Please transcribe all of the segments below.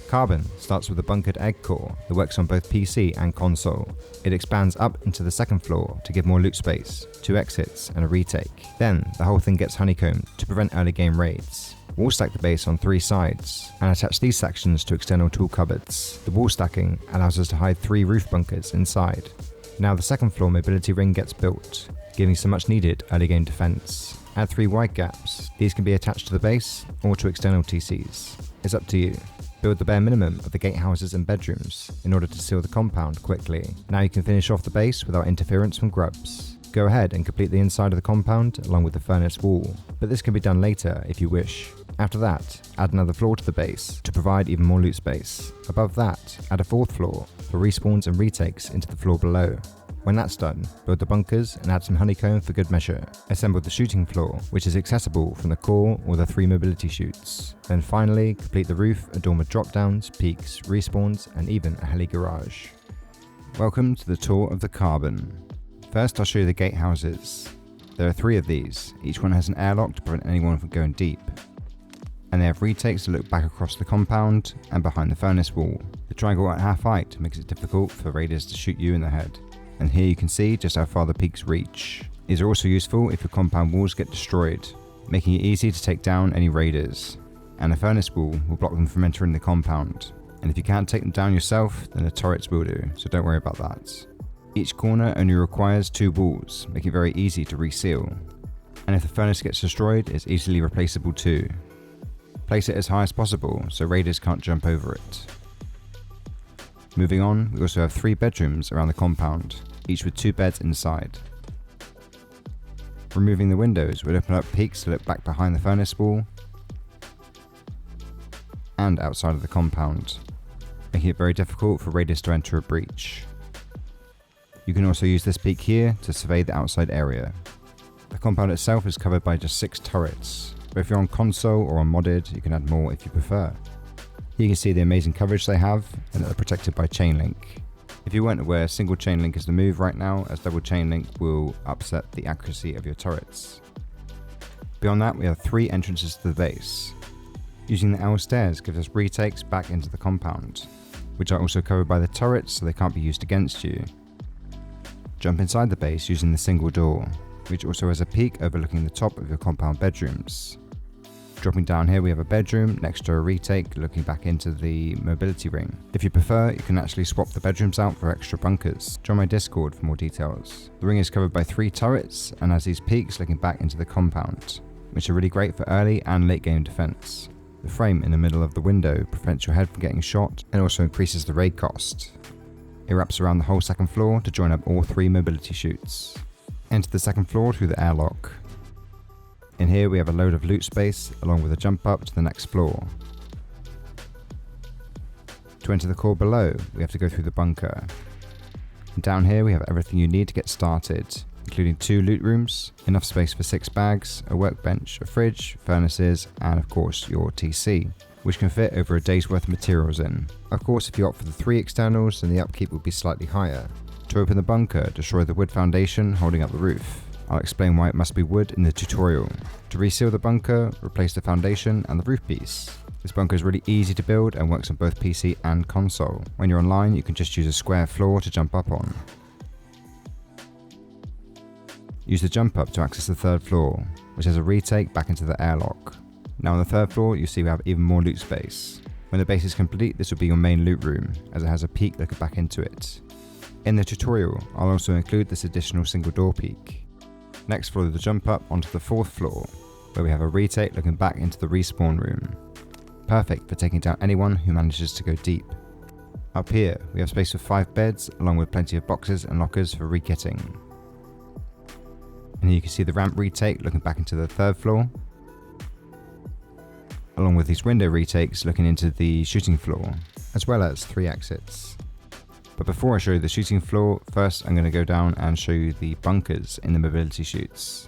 Carbon starts with a bunkered egg core that works on both PC and console. It expands up into the second floor to give more loot space, 2 exits and a retake. Then the whole thing gets honeycombed to prevent early game raids. Wallstack the base on 3 sides and attach these sections to external tool cupboards. The wall stacking allows us to hide 3 roof bunkers inside. Now the second floor mobility ring gets built, giving some much needed early game defense. Add 3 wide gaps. These can be attached to the base or to external TCs. It's up to you. Build the bare minimum of the gatehouses and bedrooms in order to seal the compound quickly. Now you can finish off the base without interference from grubs. Go ahead and complete the inside of the compound along with the furnace wall, but this can be done later if you wish. After that, add another floor to the base to provide even more loot space. Above that, add a 4th floor for respawns and retakes into the floor below. When that's done, build the bunkers and add some honeycomb for good measure. Assemble the shooting floor, which is accessible from the core or the 3 mobility chutes. Then finally, complete the roof adorned with drop downs, peaks, respawns, and even a heli garage. Welcome to the tour of the Carbon. First I'll show you the gatehouses. There are 3 of these, each one has an airlock to prevent anyone from going deep. And they have retakes to look back across the compound and behind the furnace wall. The triangle at half height makes it difficult for raiders to shoot you in the head. And here you can see just how far the peaks reach. These are also useful if your compound walls get destroyed, making it easy to take down any raiders. And the furnace wall will block them from entering the compound. And if you can't take them down yourself, then the turrets will do, so don't worry about that. Each corner only requires 2 walls, making it very easy to reseal. And if the furnace gets destroyed, it's easily replaceable too. Place it as high as possible so raiders can't jump over it. Moving on, we also have 3 bedrooms around the compound, each with 2 beds inside. Removing the windows will open up peaks to look back behind the furnace wall and outside of the compound, making it very difficult for raiders to enter a breach. You can also use this peak here to survey the outside area. The compound itself is covered by just 6 turrets, but if you're on console or on modded, you can add more if you prefer. Here you can see the amazing coverage they have and that they're protected by chain link. If you weren't aware, single chain link is the move right now, as double chain link will upset the accuracy of your turrets. Beyond that, we have 3 entrances to the base. Using the L stairs gives us retakes back into the compound, which are also covered by the turrets so they can't be used against you. Jump inside the base using the single door, which also has a peak overlooking the top of your compound bedrooms. Dropping down here we have a bedroom next to a retake looking back into the mobility ring. If you prefer, you can actually swap the bedrooms out for extra bunkers. Join my Discord for more details. The ring is covered by 3 turrets and has these peaks looking back into the compound, which are really great for early and late game defense. The frame in the middle of the window prevents your head from getting shot and also increases the raid cost. It wraps around the whole second floor to join up all 3 mobility chutes. Enter the second floor through the airlock. In here we have a load of loot space along with a jump up to the next floor. To enter the core below, we have to go through the bunker. And down here we have everything you need to get started, including 2 loot rooms, enough space for 6 bags, a workbench, a fridge, furnaces, and of course your TC, which can fit over a day's worth of materials in. Of course, if you opt for the 3 externals, then the upkeep will be slightly higher. To open the bunker, destroy the wood foundation holding up the roof. I'll explain why it must be wood in the tutorial. To reseal the bunker, replace the foundation and the roof piece. This bunker is really easy to build and works on both PC and console. When you're online, you can just use a square floor to jump up on. Use the jump up to access the 3rd floor, which has a retake back into the airlock. Now on the 3rd floor, you see we have even more loot space. When the base is complete, this will be your main loot room, as it has a peak looking back into it. In the tutorial, I'll also include this additional single door peak. Next, follow the jump up onto the 4th floor, where we have a retake looking back into the respawn room. Perfect for taking down anyone who manages to go deep. Up here, we have space for 5 beds, along with plenty of boxes and lockers for re-kitting. And here you can see the ramp retake looking back into the 3rd floor, along with these window retakes looking into the shooting floor, as well as 3 exits. But before I show you the shooting floor, first I'm going to go down and show you the bunkers in the mobility chutes.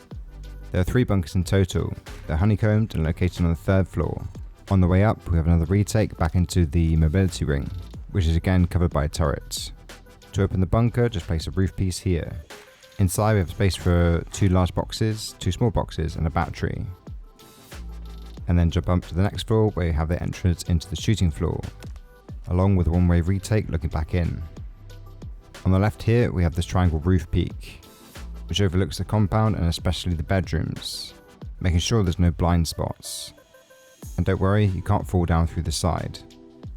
There are 3 bunkers in total. They're honeycombed and located on the 3rd floor. On the way up, we have another retake back into the mobility ring, which is again covered by a turret. To open the bunker, just place a roof piece here. Inside we have space for 2 large boxes, 2 small boxes and a battery. And then jump up to the next floor where you have the entrance into the shooting floor. along with a one-way retake looking back in. On the left here, we have this triangle roof peak, which overlooks the compound and especially the bedrooms, making sure there's no blind spots. And don't worry, you can't fall down through the side.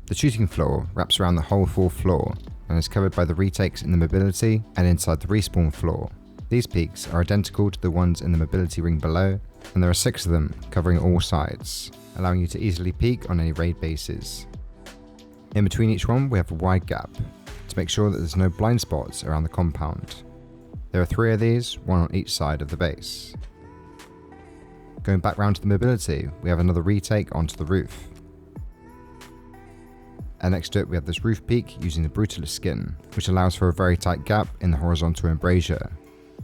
The shooting floor wraps around the whole 4th floor and is covered by the retakes in the mobility and inside the respawn floor. These peaks are identical to the ones in the mobility ring below, and there are 6 of them covering all sides, allowing you to easily peek on any raid bases. In between each one we have a wide gap to make sure that there's no blind spots around the compound. There are 3 of these, one on each side of the base. Going back round to the mobility, we have another retake onto the roof. And next to it we have this roof peak using the brutalist skin, which allows for a very tight gap in the horizontal embrasure.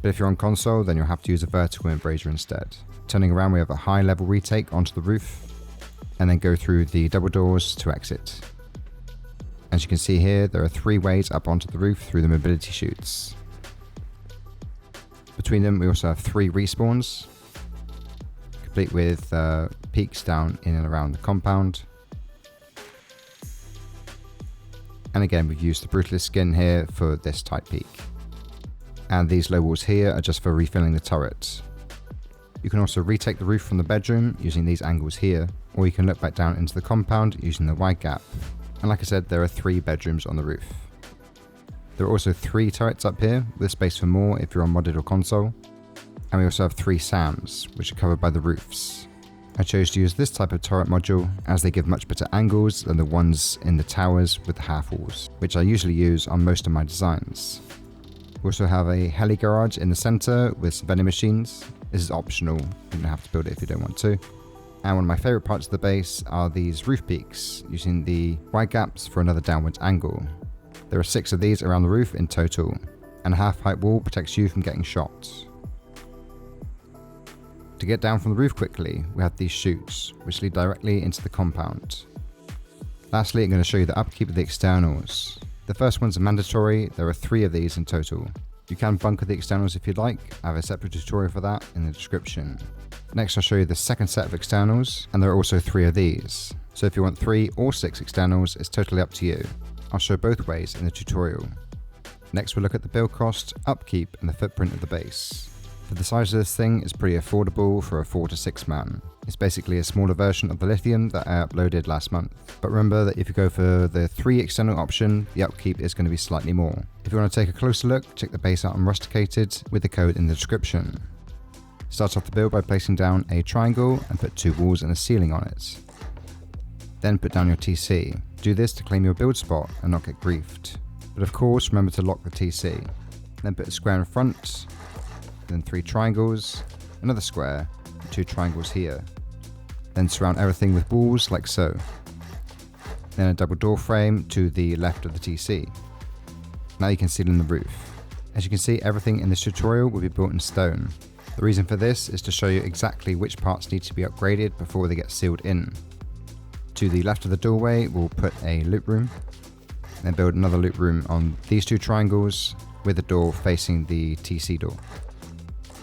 But if you're on console, then you'll have to use a vertical embrasure instead. Turning around, we have a high level retake onto the roof, and then go through the double doors to exit. As you can see here, there are 3 ways up onto the roof through the mobility chutes. Between them, we also have 3 respawns, complete with peaks down in and around the compound. And again, we've used the brutalist skin here for this tight peak. And these low walls here are just for refilling the turret. You can also retake the roof from the bedroom using these angles here, or you can look back down into the compound using the wide gap. And like I said, there are 3 bedrooms on the roof. There are also 3 turrets up here, with space for more if you're on modded or console. And we also have 3 SAMs, which are covered by the roofs. I chose to use this type of turret module as they give much better angles than the ones in the towers with the half walls, which I usually use on most of my designs. We also have a heli garage in the center with some vending machines. This is optional, you don't have to build it if you don't want to. And one of my favorite parts of the base are these roof peaks, using the wide gaps for another downwards angle. There are 6 of these around the roof in total, and a half height wall protects you from getting shot. To get down from the roof quickly, we have these chutes, which lead directly into the compound. Lastly, I'm going to show you the upkeep of the externals. The first ones are mandatory, there are 3 of these in total. You can bunker the externals if you'd like, I have a separate tutorial for that in the description. Next I'll show you the second set of externals, and there are also 3 of these. So if you want 3 or 6 externals, it's totally up to you. I'll show both ways in the tutorial. Next we'll look at the build cost, upkeep and the footprint of the base. For the size of this thing, it's pretty affordable for a 4 to 6 man. It's basically a smaller version of the lithium that I uploaded last month. But remember that if you go for the 3 external option, the upkeep is going to be slightly more. If you want to take a closer look, check the base out on Rusticated with the code in the description. Start off the build by placing down a triangle and put 2 walls and a ceiling on it. Then put down your TC. Do this to claim your build spot and not get griefed. But of course remember to lock the TC. Then put a square in front, then 3 triangles, another square, and 2 triangles here. Then surround everything with walls like so. Then a double door frame to the left of the TC. Now you can seal in the roof. As you can see, everything in this tutorial will be built in stone. The reason for this is to show you exactly which parts need to be upgraded before they get sealed in. To the left of the doorway we'll put a loot room, then build another loot room on these 2 triangles with the door facing the TC door.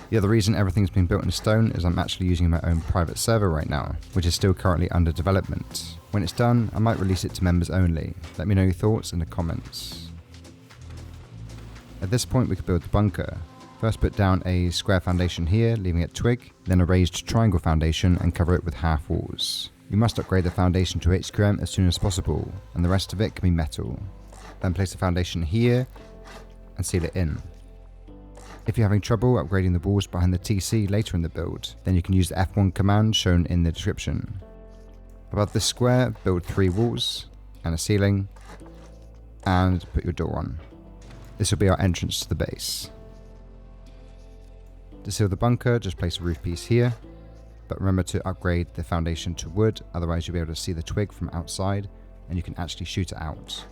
The other reason everything's been built in stone is I'm actually using my own private server right now, which is still currently under development. When it's done, I might release it to members only. Let me know your thoughts in the comments. At this point we could build the bunker. First put down a square foundation here, leaving it twig, then a raised triangle foundation and cover it with half walls. You must upgrade the foundation to HQM as soon as possible, and the rest of it can be metal. Then place the foundation here and seal it in. If you're having trouble upgrading the walls behind the TC later in the build, then you can use the F1 command shown in the description. Above this square, build 3 walls and a ceiling, and put your door on. This will be our entrance to the base. To seal the bunker, just place a roof piece here, but remember to upgrade the foundation to wood, otherwise you'll be able to see the twig from outside and you can actually shoot it out.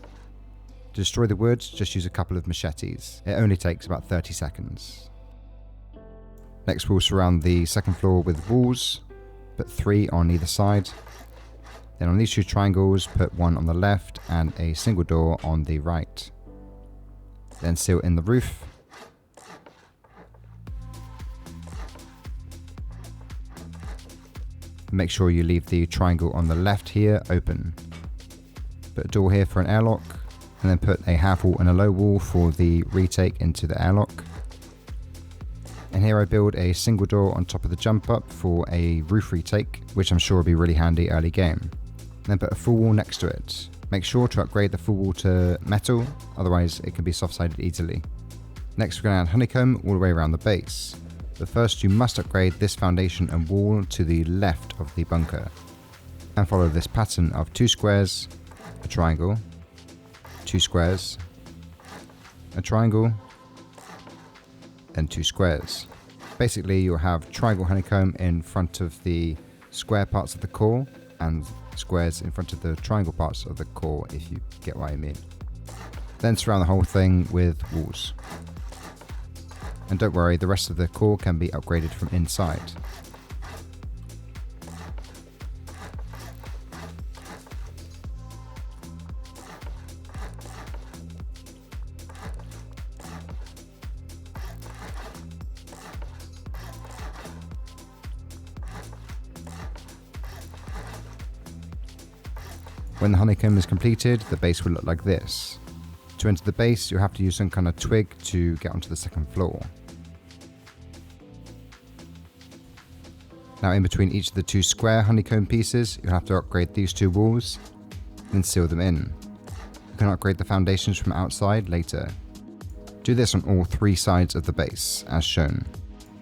To destroy the wood, just use a couple of machetes. It only takes about 30 seconds. Next we'll surround the second floor with walls, put 3 on either side. Then on these 2 triangles, put 1 on the left and a single door on the right. Then seal in the roof. Make sure you leave the triangle on the left here open. Put a door here for an airlock, and then put a half wall and a low wall for the retake into the airlock. And here I build a single door on top of the jump up for a roof retake, which I'm sure will be really handy early game. Then put a full wall next to it. Make sure to upgrade the full wall to metal, otherwise it can be soft-sided easily. Next we're going to add honeycomb all the way around the base. But first you must upgrade this foundation and wall to the left of the bunker. And follow this pattern of 2 squares, a triangle, 2 squares, a triangle, and 2 squares. Basically you'll have triangle honeycomb in front of the square parts of the core and squares in front of the triangle parts of the core, if you get what I mean. Then surround the whole thing with walls. And don't worry, the rest of the core can be upgraded from inside. When the honeycomb is completed, the base will look like this. To enter the base, you'll have to use some kind of twig to get onto the second floor. Now in between each of the 2 square honeycomb pieces, you'll have to upgrade these 2 walls, then seal them in. You can upgrade the foundations from outside later. Do this on all 3 sides of the base, as shown.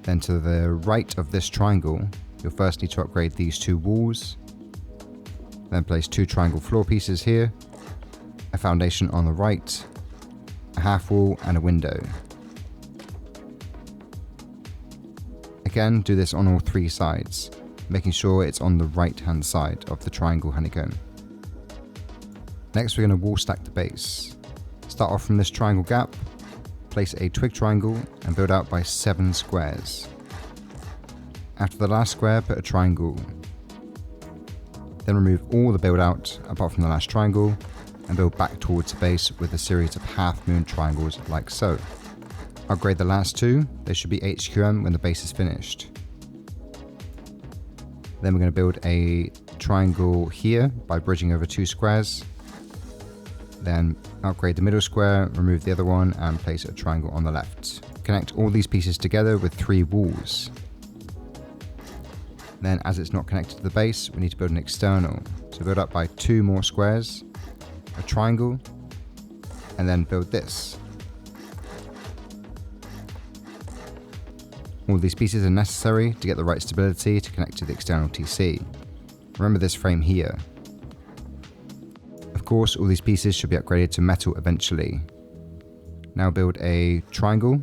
Then to the right of this triangle, you'll first need to upgrade these 2 walls. Then place 2 triangle floor pieces here, a foundation on the right, a half wall and a window. Again, do this on all 3 sides, making sure it's on the right hand side of the triangle honeycomb. Next we're going to wall stack the base. Start off from this triangle gap, place a twig triangle and build out by 7 squares. After the last square, put a triangle. Then remove all the build out apart from the last triangle and build back towards the base with a series of half moon triangles like so. Upgrade the last 2, they should be HQM when the base is finished. Then we're going to build a triangle here by bridging over 2 squares. Then upgrade the middle square, remove the other one and place a triangle on the left. Connect all these pieces together with 3 walls. Then as it's not connected to the base, we need to build an external. So build up by 2 more squares, a triangle, and then build this. All these pieces are necessary to get the right stability to connect to the external TC. Remember this frame here. Of course, all these pieces should be upgraded to metal eventually. Now build a triangle,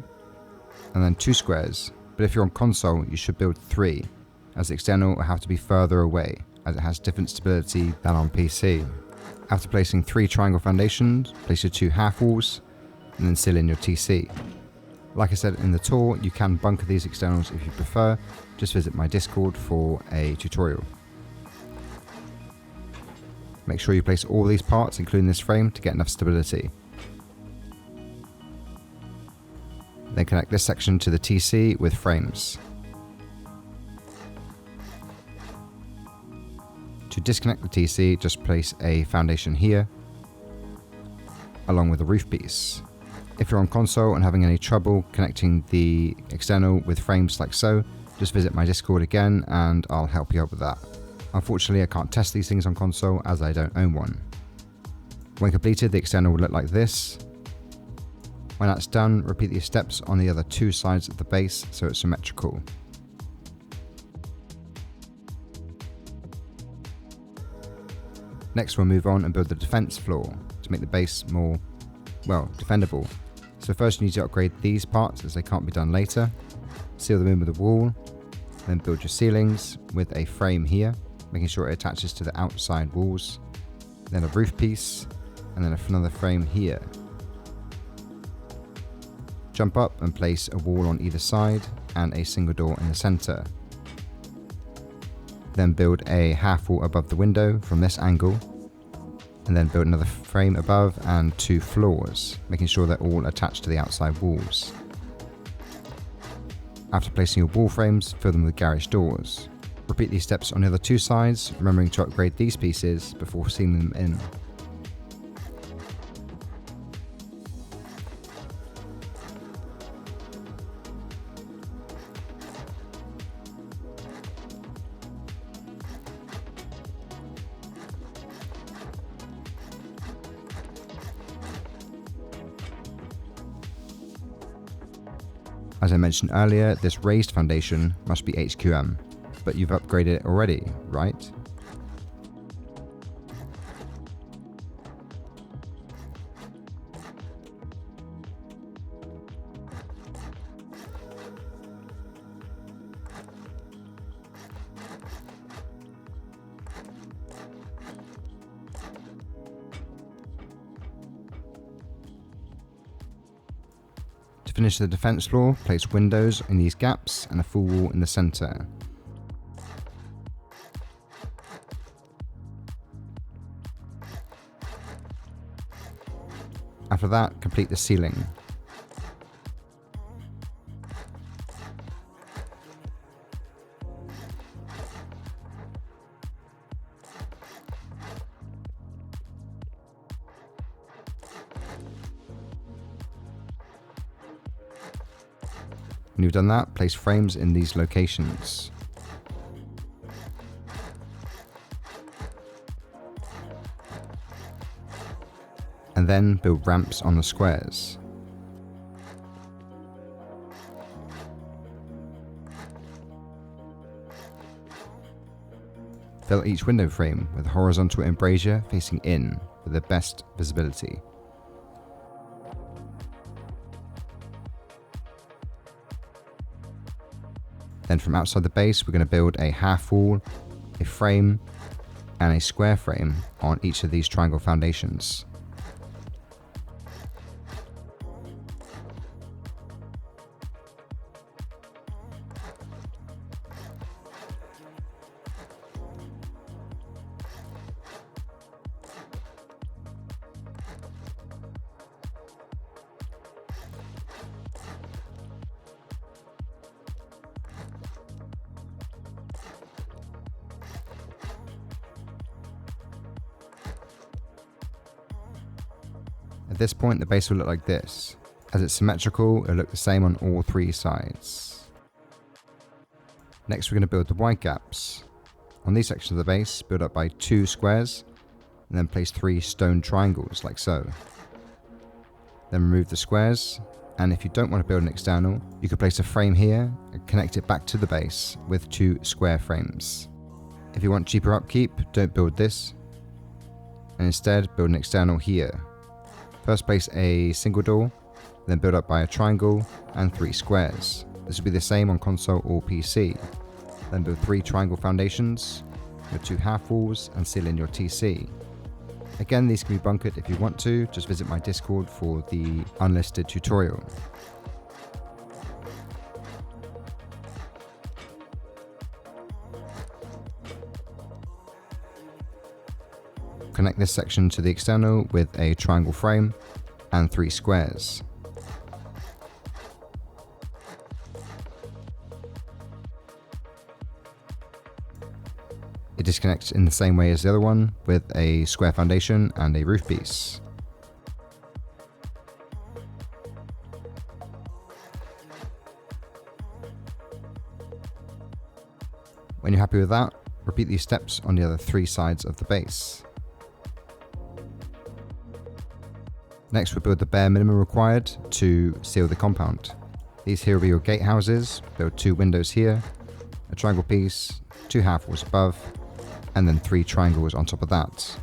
and then 2 squares, but if you're on console, you should build 3. As the external will have to be further away, as it has different stability than on PC. After placing 3 triangle foundations, place your 2 half walls, and then seal in your TC. Like I said in the tour, you can bunker these externals if you prefer, just visit my Discord for a tutorial. Make sure you place all these parts, including this frame, to get enough stability. Then connect this section to the TC with frames. To disconnect the TC, just place a foundation here, along with a roof piece. If you're on console and having any trouble connecting the external with frames like so, just visit my Discord again and I'll help you out with that. Unfortunately, I can't test these things on console as I don't own one. When completed, the external will look like this. When that's done, repeat these steps on the other 2 sides of the base so it's symmetrical. Next we'll move on and build the defense floor to make the base more, well, defendable. So first you need to upgrade these parts as they can't be done later. Seal them in with a wall, then build your ceilings with a frame here, making sure it attaches to the outside walls, then a roof piece, and then another frame here. Jump up and place a wall on either side and a single door in the center. Then build a half wall above the window from this angle, and then build another frame above and 2 floors, making sure they're all attached to the outside walls. After placing your wall frames, fill them with garage doors. Repeat these steps on the other 2 sides, remembering to upgrade these pieces before sealing them in. As I mentioned earlier, this raised foundation must be HQM, but you've upgraded it already, right? To finish the defense floor, place windows in these gaps and a full wall in the center. After that, complete the ceiling. When you've done that, place frames in these locations. And then build ramps on the squares. Fill each window frame with a horizontal embrasure facing in for the best visibility. Then from outside the base, we're going to build a half wall, a frame, and a square frame on each of these triangle foundations. At this point, the base will look like this. As it's symmetrical, it'll look the same on all three sides. Next, we're going to build the wide gaps. On these sections of the base, build up by 2 squares, and then place 3 stone triangles, like so. Then remove the squares, and if you don't want to build an external, you could place a frame here and connect it back to the base with 2 square frames. If you want cheaper upkeep, don't build this, and instead build an external here. First place a single door, then build up by a triangle and 3 squares. This will be the same on console or PC. Then build 3 triangle foundations, your 2 half walls, and seal in your TC. Again, these can be bunkered if you want to, just visit my Discord for the unlisted tutorial. Connect this section to the external with a triangle frame and 3 squares. It disconnects in the same way as the other one with a square foundation and a roof piece. When you're happy with that, repeat these steps on the other 3 sides of the base. Next, we'll build the bare minimum required to seal the compound. These here will be your gatehouses. Build 2 windows here, a triangle piece, 2 half walls above, and then 3 triangles on top of that.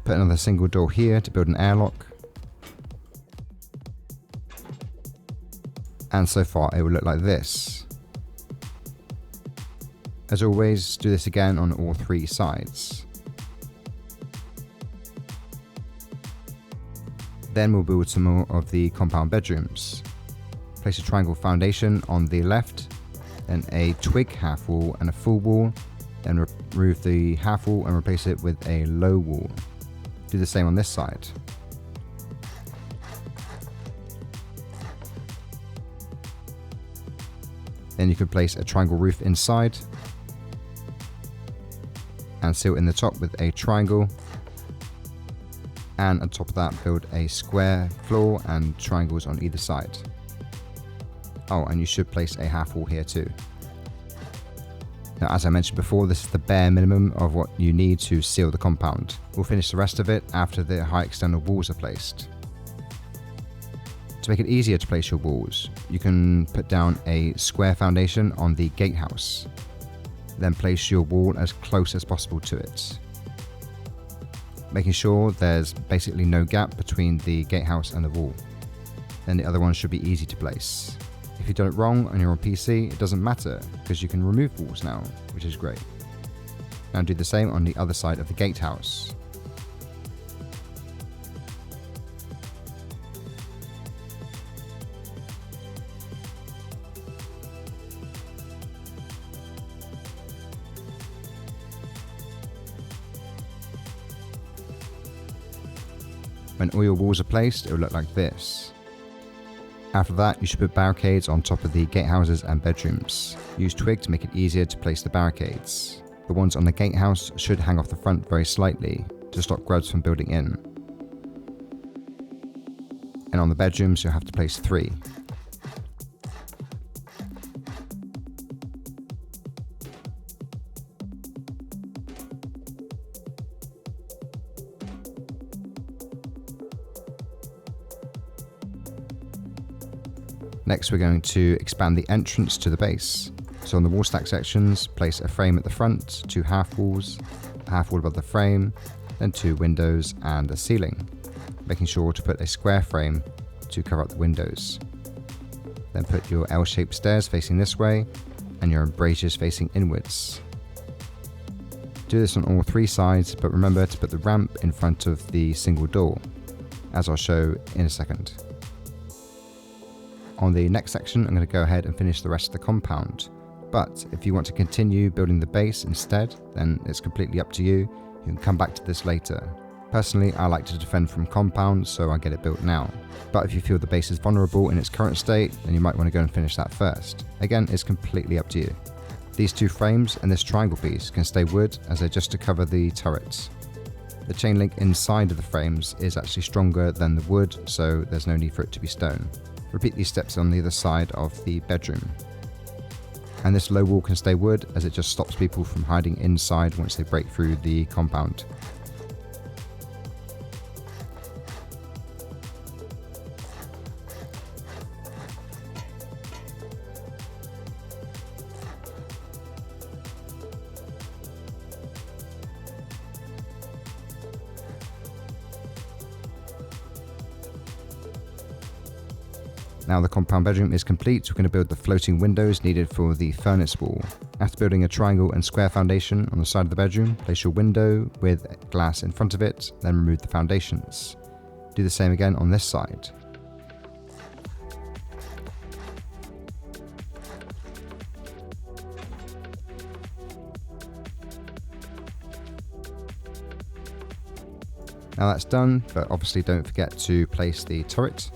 Put another single door here to build an airlock. And so far it will look like this. As always, do this again on all 3 sides. Then we'll build some more of the compound bedrooms. Place a triangle foundation on the left, then a twig half wall and a full wall, then remove the half wall and replace it with a low wall. Do the same on this side. Then you can place a triangle roof inside and seal in the top with a triangle. And on top of that, build a square floor and triangles on either side. Oh, and you should place a half wall here too. Now, as I mentioned before, this is the bare minimum of what you need to seal the compound. We'll finish the rest of it after the high external walls are placed. To make it easier to place your walls, you can put down a square foundation on the gatehouse. Then place your wall as close as possible to it, making sure there's basically no gap between the gatehouse and the wall. Then the other one should be easy to place. If you've done it wrong and you're on PC, it doesn't matter because you can remove walls now, which is great. Now do the same on the other side of the gatehouse. When all your walls are placed, it will look like this. After that, you should put barricades on top of the gatehouses and bedrooms. Use twig to make it easier to place the barricades. The ones on the gatehouse should hang off the front very slightly to stop grubs from building in. And on the bedrooms, you'll have to place 3. Next, we're going to expand the entrance to the base. So on the Wallstack sections, place a frame at the front, 2 half walls, a half wall above the frame, then 2 windows and a ceiling, making sure to put a square frame to cover up the windows. Then put your L-shaped stairs facing this way and your embrasures facing inwards. Do this on all 3 sides, but remember to put the ramp in front of the single door, as I'll show in a second. On the next section, I'm going to go ahead and finish the rest of the compound. But if you want to continue building the base instead, then it's completely up to you. You can come back to this later. Personally, I like to defend from compounds, so I get it built now. But if you feel the base is vulnerable in its current state, then you might want to go and finish that first. Again, it's completely up to you. These 2 frames and this triangle piece can stay wood as they're just to cover the turrets. The chain link inside of the frames is actually stronger than the wood, so there's no need for it to be stone. Repeat these steps on the other side of the bedroom. And this low wall can stay wood as it just stops people from hiding inside once they break through the compound. Now the compound bedroom is complete, we're going to build the floating windows needed for the furnace wall. After building a triangle and square foundation on the side of the bedroom, place your window with glass in front of it, then remove the foundations. Do the same again on this side. Now that's done, but obviously don't forget to place the turret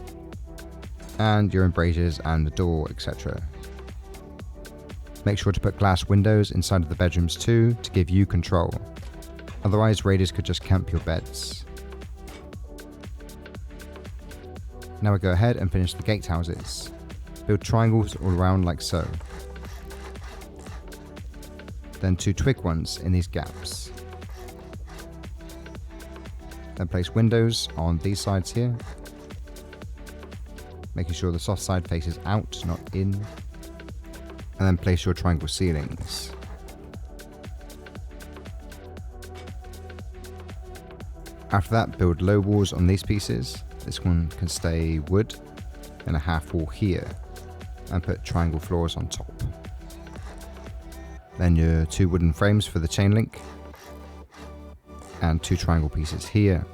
and your embrasures and the door, etc. Make sure to put glass windows inside of the bedrooms too to give you control. Otherwise, raiders could just camp your beds. Now we go ahead and finish the gatehouses. Build triangles all around like so. Then 2 twig ones in these gaps. Then place windows on these sides here, making sure the soft side faces out, not in. And then place your triangle ceilings. After that, build low walls on these pieces. This one can stay wood, and a half wall here, and put triangle floors on top. Then your 2 wooden frames for the chain link, and 2 triangle pieces here.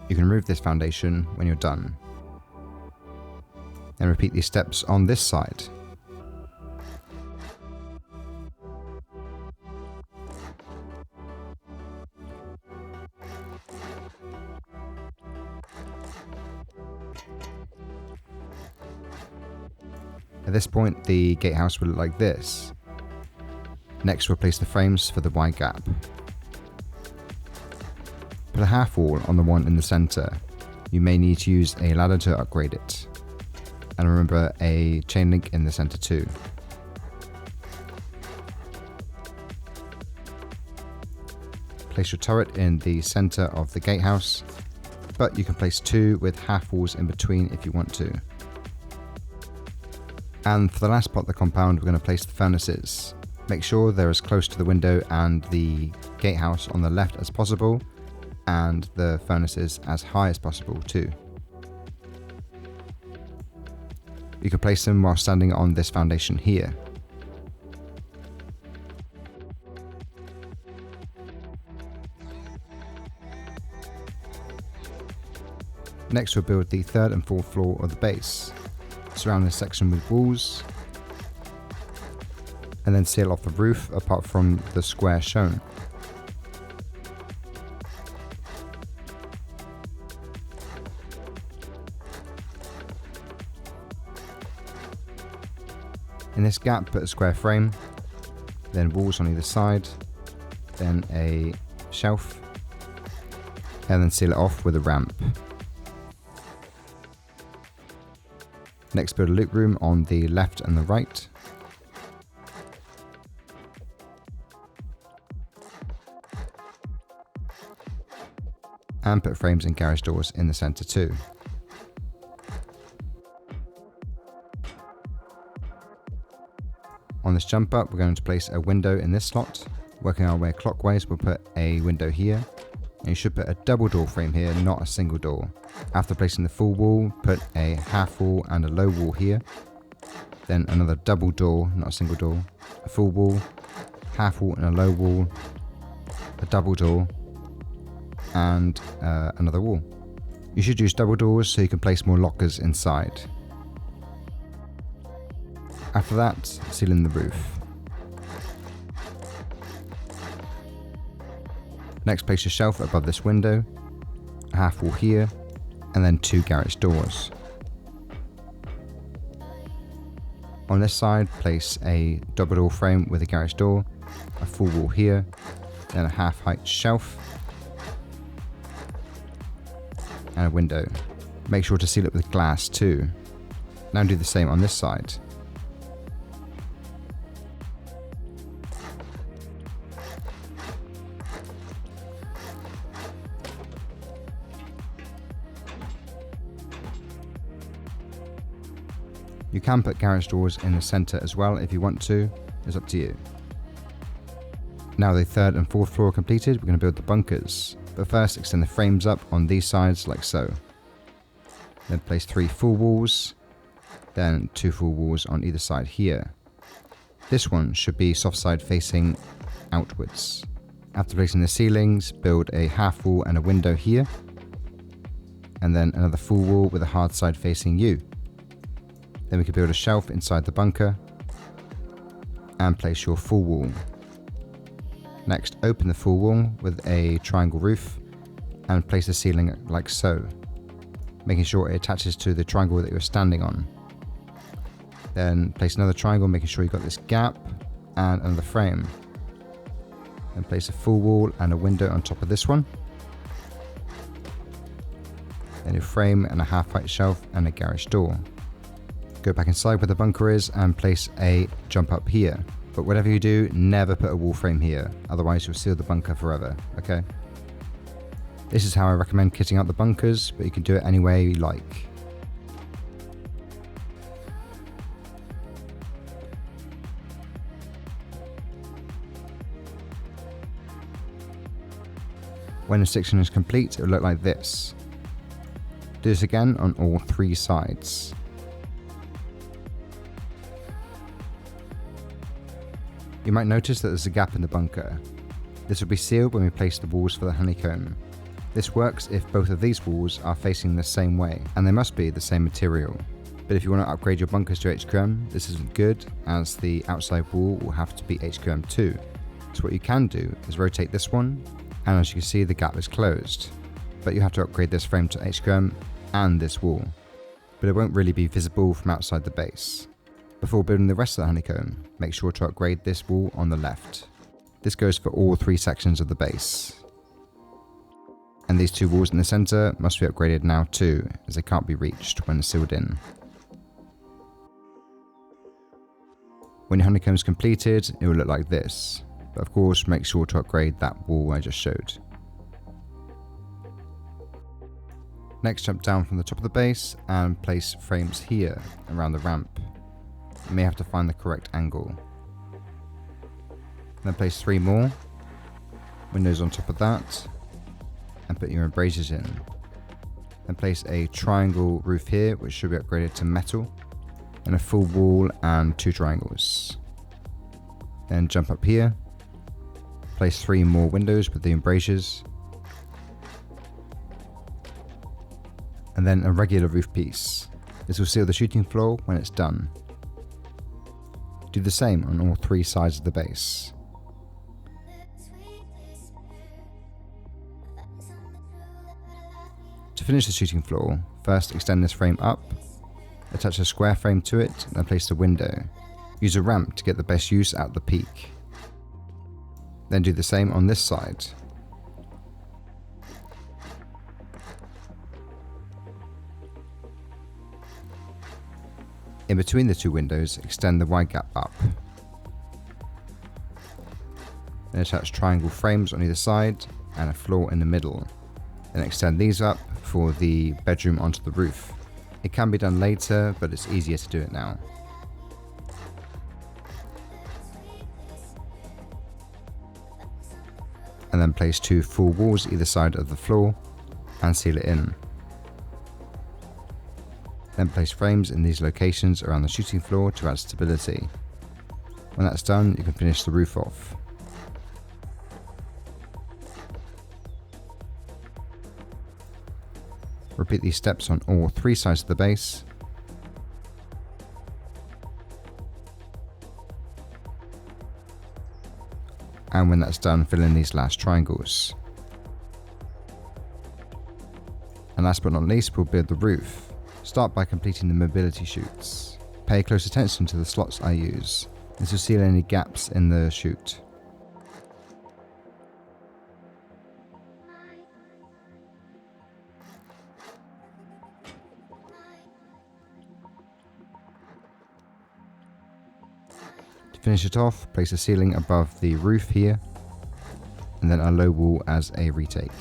You can remove this foundation when you're done. Then repeat these steps on this side. At this point, the gatehouse will look like this. Next, we'll place the frames for the wide gap. Put a half wall on the one in the center. You may need to use a ladder to upgrade it. And remember a chain link in the center too. Place your turret in the center of the gatehouse but you can place 2 with half walls in between if you want to. And for the last part of the compound, we're going to place the furnaces. Make sure they're as close to the window and the gatehouse on the left as possible, and the furnaces as high as possible too. You can place them while standing on this foundation here. Next, we'll build the 3rd and 4th floor of the base. Surround this section with walls, and then seal off the roof apart from the square shown. In this gap, put a square frame, then walls on either side, then a shelf, and then seal it off with a ramp. Next, build a loot room on the left and the right. And put frames and garage doors in the center too. On this jump up, we're going to place a window in this slot. Working our way clockwise, we'll put a window here. And you should put a double door frame here, not a single door. After placing the full wall, put a half wall and a low wall here. Then another double door, not a single door. A full wall, half wall and a low wall. A double door, and another wall. You should use double doors so you can place more lockers inside. After that, seal in the roof. Next, place your shelf above this window, a half wall here, and then 2 garage doors. On this side, place a double door frame with a garage door, a full wall here, then a half height shelf, and a window. Make sure to seal it with glass too. Now do the same on this side. You can put garage doors in the center as well if you want to, it's up to you. Now the 3rd and 4th floor are completed, we're going to build the bunkers. But first, extend the frames up on these sides like so. Then place 3 full walls, then 2 full walls on either side here. This one should be soft side facing outwards. After placing the ceilings, build a half wall and a window here, and then another full wall with a hard side facing you. Then we can build a shelf inside the bunker and place your full wall. Next, open the full wall with a triangle roof and place the ceiling like so, making sure it attaches to the triangle that you're standing on. Then place another triangle, making sure you've got this gap and another frame. Then place a full wall and a window on top of this one. Then a frame and a half height shelf and a garage door. Go back inside where the bunker is and place a jump up here. But whatever you do, never put a wall frame here, otherwise you'll seal the bunker forever, okay? This is how I recommend kitting out the bunkers, but you can do it any way you like. When the section is complete, it will look like this. Do this again on all 3 sides. You might notice that there's a gap in the bunker. This will be sealed when we place the walls for the honeycomb. This works if both of these walls are facing the same way, and they must be the same material. But if you want to upgrade your bunkers to HQM, this isn't good, as the outside wall will have to be HQM too. So what you can do is rotate this one, and as you can see the gap is closed. But you have to upgrade this frame to HQM and this wall. But it won't really be visible from outside the base. Before building the rest of the honeycomb, make sure to upgrade this wall on the left. This goes for all 3 sections of the base. And these 2 walls in the center must be upgraded now too, as they can't be reached when sealed in. When your honeycomb is completed, it will look like this. But of course, make sure to upgrade that wall I just showed. Next, jump down from the top of the base and place frames here around the ramp. You may have to find the correct angle. Then place 3 more windows on top of that and put your embrasures in. Then place a triangle roof here, which should be upgraded to metal, and a full wall and 2 triangles. Then jump up here, place 3 more windows with the embrasures, and then a regular roof piece. This will seal the shooting floor when it's done. Do the same on all 3 sides of the base. To finish the shooting floor, first extend this frame up, attach a square frame to it, then place the window. Use a ramp to get the best use out of the peak. Then do the same on this side. In between the 2 windows, extend the wide gap up. Then attach triangle frames on either side and a floor in the middle. Then extend these up for the bedroom onto the roof. It can be done later, but it's easier to do it now. And then place 2 full walls either side of the floor and seal it in. Then place frames in these locations around the shooting floor to add stability. When that's done, you can finish the roof off. Repeat these steps on all 3 sides of the base. And when that's done, fill in these last triangles. And last but not least, we'll build the roof. Start by completing the mobility chutes. Pay close attention to the slots I use. This will seal any gaps in the chute. To finish it off, place a ceiling above the roof here, and then a low wall as a retake.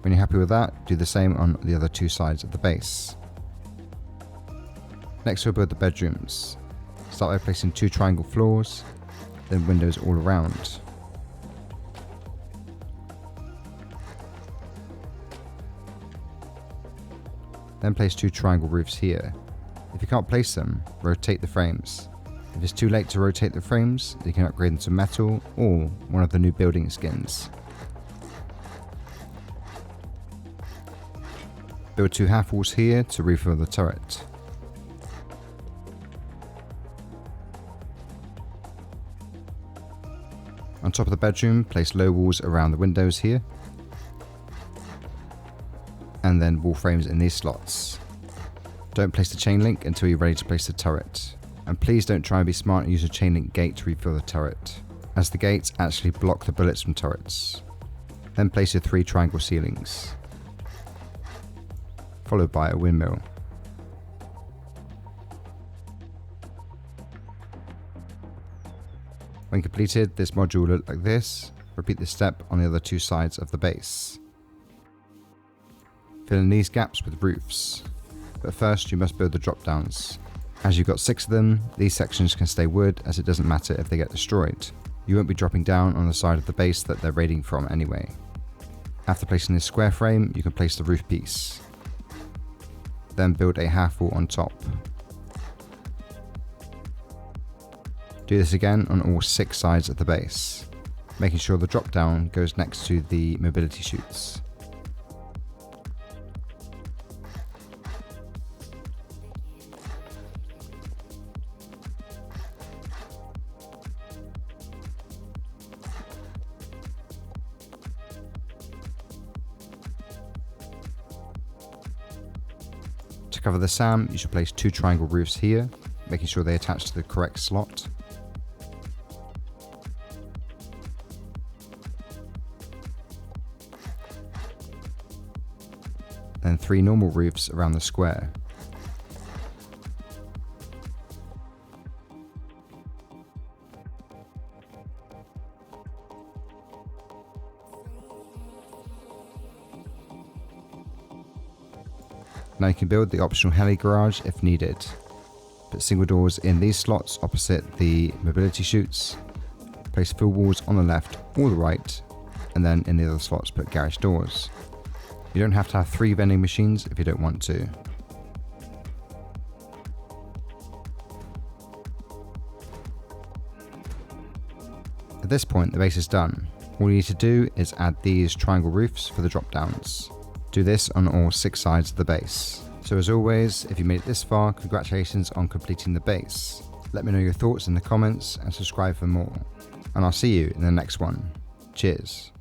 When you're happy with that, do the same on the other 2 sides of the base. Next we'll build the bedrooms. Start by placing 2 triangle floors, then windows all around. Then place 2 triangle roofs here. If you can't place them, rotate the frames. If it's too late to rotate the frames, you can upgrade them to metal or one of the new building skins. Build 2 half walls here to refill the turret. On top of the bedroom, place low walls around the windows here, and then wall frames in these slots. Don't place the chain link until you're ready to place the turret. And please don't try and be smart and use a chain link gate to refill the turret, as the gates actually block the bullets from turrets. Then place your 3 triangle ceilings, followed by a windmill. When completed, this module will look like this. Repeat this step on the other 2 sides of the base. Fill in these gaps with roofs, but first you must build the drop downs. As you've got 6 of them, these sections can stay wood, as it doesn't matter if they get destroyed. You won't be dropping down on the side of the base that they're raiding from anyway. After placing this square frame, you can place the roof piece. Then build a half wall on top. Do this again on all 6 sides of the base, making sure the drop down goes next to the mobility chutes. To cover the SAM, you should place 2 triangle roofs here, making sure they attach to the correct slot. Then 3 normal roofs around the square. Now you can build the optional heli garage if needed. Put single doors in these slots opposite the mobility chutes. Place full walls on the left or the right, and then in the other slots put garage doors. You don't have to have 3 vending machines if you don't want to. At this point, the base is done. All you need to do is add these triangle roofs for the drop downs. Do this on all 6 sides of the base. So as always, if you made it this far, congratulations on completing the base. Let me know your thoughts in the comments and subscribe for more. And I'll see you in the next one. Cheers.